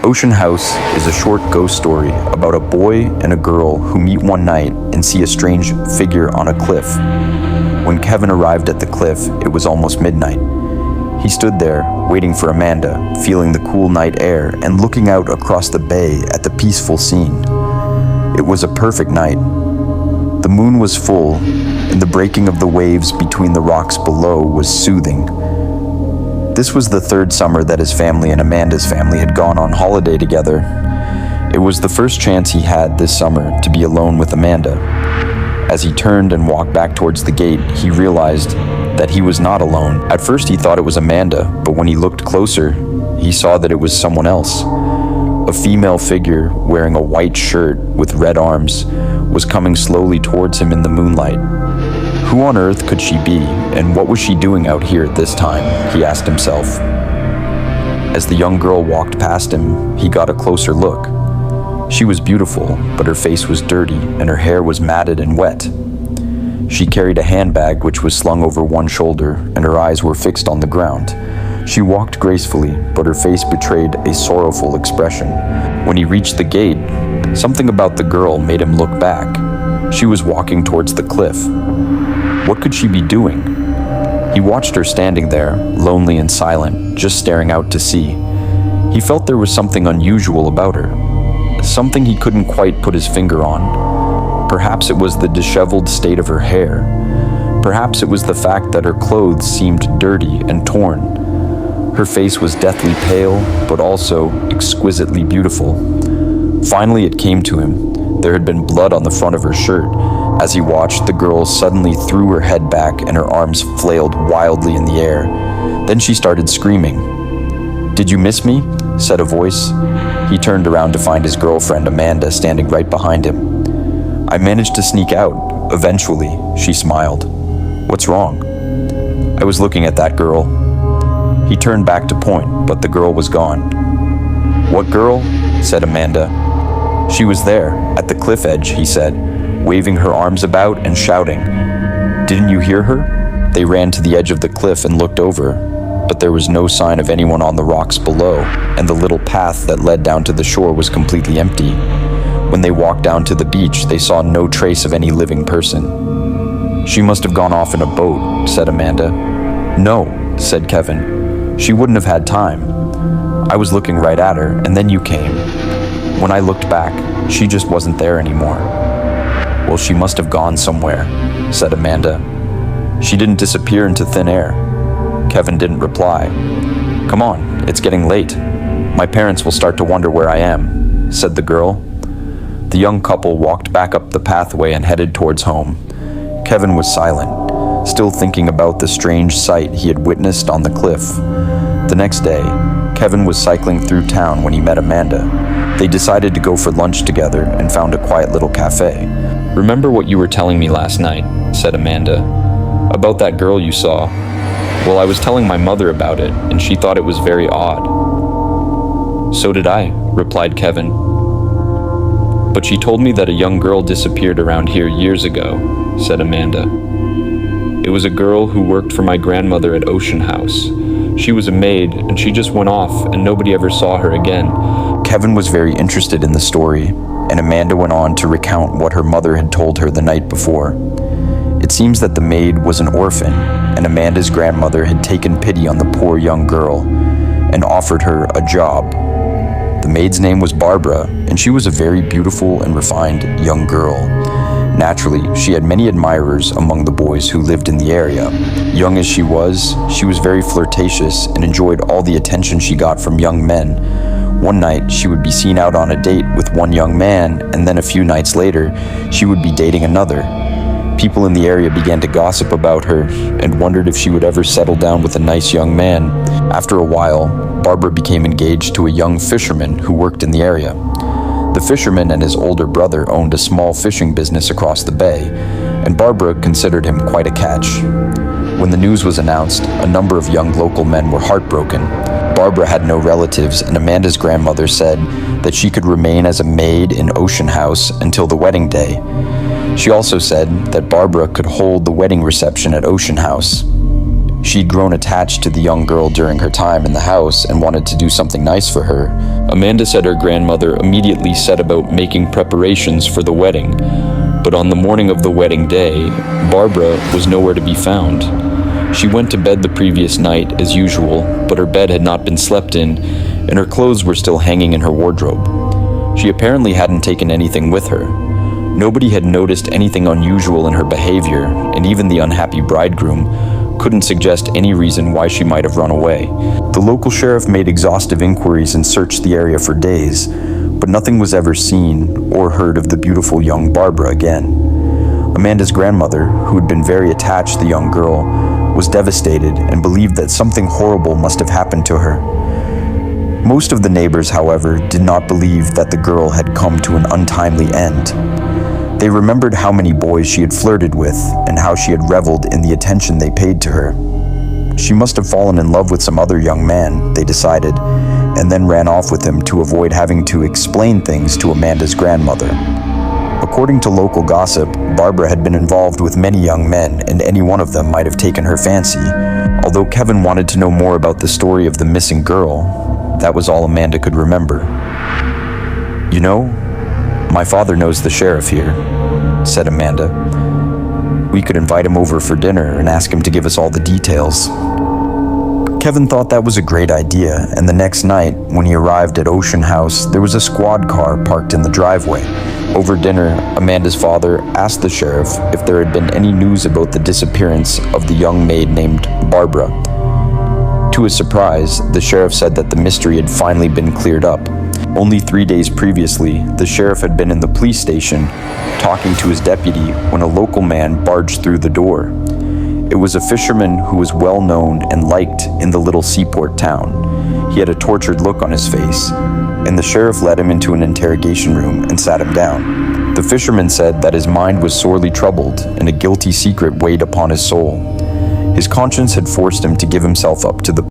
Ocean House is a short ghost story about a boy and a girl who meet one night and see a strange figure on a cliff. When Kevin arrived at the cliff, it was almost midnight. He stood there, waiting for Amanda, feeling the cool night air and looking out across the bay at the peaceful scene. It was a perfect night. The moon was full, and the breaking of the waves between the rocks below was soothing. This was the third summer that his family and Amanda's family had gone on holiday together. It was the first chance he had this summer to be alone with Amanda. As he turned and walked back towards the gate, he realized that he was not alone. At first he thought it was Amanda, but when he looked closer, he saw that it was someone else. A female figure wearing a white shirt with red arms was coming slowly towards him in the moonlight. Who on earth could she be, and what was she doing out here at this time, he asked himself. As the young girl walked past him, he got a closer look. She was beautiful, but her face was dirty, and her hair was matted and wet. She carried a handbag which was slung over one shoulder, and her eyes were fixed on the ground. She walked gracefully, but her face betrayed a sorrowful expression. When he reached the gate, something about the girl made him look back. She was walking towards the cliff. What could she be doing? He watched her standing there, lonely and silent, just staring out to sea. He felt there was something unusual about her, something he couldn't quite put his finger on. Perhaps it was the disheveled state of her hair. Perhaps it was the fact that her clothes seemed dirty and torn. Her face was deathly pale, but also exquisitely beautiful. Finally, it came to him. There had been blood on the front of her shirt. As he watched, the girl suddenly threw her head back and her arms flailed wildly in the air. Then she started screaming. "Did you miss me?" said a voice. He turned around to find his girlfriend Amanda standing right behind him. "I managed to sneak out, eventually," she smiled. "What's wrong?" "I was looking at that girl." He turned back to point, but the girl was gone. "What girl?" said Amanda. "She was there, at the cliff edge," he said, waving her arms about and shouting. "Didn't you hear her?" They ran to the edge of the cliff and looked over, but there was no sign of anyone on the rocks below, and the little path that led down to the shore was completely empty. When they walked down to the beach, they saw no trace of any living person. "She must have gone off in a boat," said Amanda. "No," said Kevin. "She wouldn't have had time. I was looking right at her, and then you came. When I looked back, she just wasn't there anymore." "Well, she must have gone somewhere," said Amanda. "She didn't disappear into thin air." Kevin didn't reply. "Come on, it's getting late. My parents will start to wonder where I am," said the girl. The young couple walked back up the pathway and headed towards home. Kevin was silent, still thinking about the strange sight he had witnessed on the cliff. The next day, Kevin was cycling through town when he met Amanda. They decided to go for lunch together and found a quiet little cafe. "Remember what you were telling me last night," said Amanda, "about that girl you saw? Well, I was telling my mother about it, and she thought it was very odd." "So did I," replied Kevin. "But she told me that a young girl disappeared around here years ago," said Amanda. "It was a girl who worked for my grandmother at Ocean House. She was a maid, and she just went off, and nobody ever saw her again." Kevin was very interested in the story, and Amanda went on to recount what her mother had told her the night before. It seems that the maid was an orphan, and Amanda's grandmother had taken pity on the poor young girl and offered her a job. The maid's name was Barbara, and she was a very beautiful and refined young girl. Naturally, she had many admirers among the boys who lived in the area. Young as she was very flirtatious and enjoyed all the attention she got from young men. One night, she would be seen out on a date with one young man, and then a few nights later, she would be dating another. People in the area began to gossip about her and wondered if she would ever settle down with a nice young man. After a while, Barbara became engaged to a young fisherman who worked in the area. The fisherman and his older brother owned a small fishing business across the bay, and Barbara considered him quite a catch. When the news was announced, a number of young local men were heartbroken. Barbara had no relatives, and Amanda's grandmother said that she could remain as a maid in Ocean House until the wedding day. She also said that Barbara could hold the wedding reception at Ocean House. She'd grown attached to the young girl during her time in the house and wanted to do something nice for her. Amanda said her grandmother immediately set about making preparations for the wedding. But on the morning of the wedding day, Barbara was nowhere to be found. She went to bed the previous night as usual, but her bed had not been slept in, and her clothes were still hanging in her wardrobe. She apparently hadn't taken anything with her. Nobody had noticed anything unusual in her behavior, and even the unhappy bridegroom couldn't suggest any reason why she might have run away. The local sheriff made exhaustive inquiries and searched the area for days, but nothing was ever seen or heard of the beautiful young Barbara again. Amanda's grandmother, who had been very attached to the young girl, was devastated and believed that something horrible must have happened to her. Most of the neighbors, however, did not believe that the girl had come to an untimely end. They remembered how many boys she had flirted with and how she had reveled in the attention they paid to her. She must have fallen in love with some other young man, they decided, and then ran off with him to avoid having to explain things to Amanda's grandmother. According to local gossip, Barbara had been involved with many young men, and any one of them might have taken her fancy. Although Kevin wanted to know more about the story of the missing girl, that was all Amanda could remember. "You know, my father knows the sheriff here," said Amanda. "We could invite him over for dinner and ask him to give us all the details." Kevin thought that was a great idea, and the next night, when he arrived at Ocean House, there was a squad car parked in the driveway. Over dinner, Amanda's father asked the sheriff if there had been any news about the disappearance of the young maid named Barbara. To his surprise, the sheriff said that the mystery had finally been cleared up. Only 3 days previously, the sheriff had been in the police station talking to his deputy when a local man barged through the door. It was a fisherman who was well known and liked in the little seaport town. He had a tortured look on his face, and the sheriff led him into an interrogation room and sat him down. The fisherman said that his mind was sorely troubled and a guilty secret weighed upon his soul. His conscience had forced him to give himself up to the